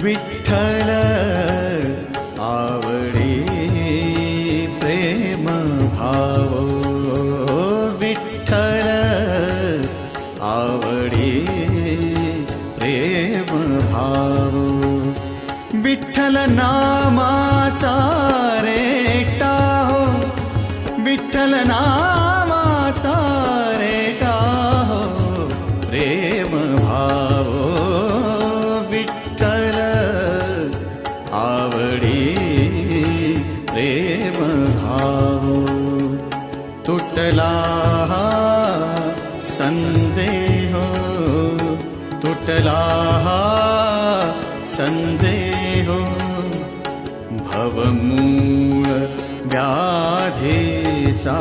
विठ्ठल आवडी प्रेम भाव, विठ्ठल आवडी प्रेम भाव, विठ्ठल नामाचा रेटा हो, विठ्ठल नामाचा रेटा हो प्रेम भाव, विठ्ठल आवडी प्रेम भाव. तुटला संदेह, तुटला संदेह, भवमूळ व्याधीचा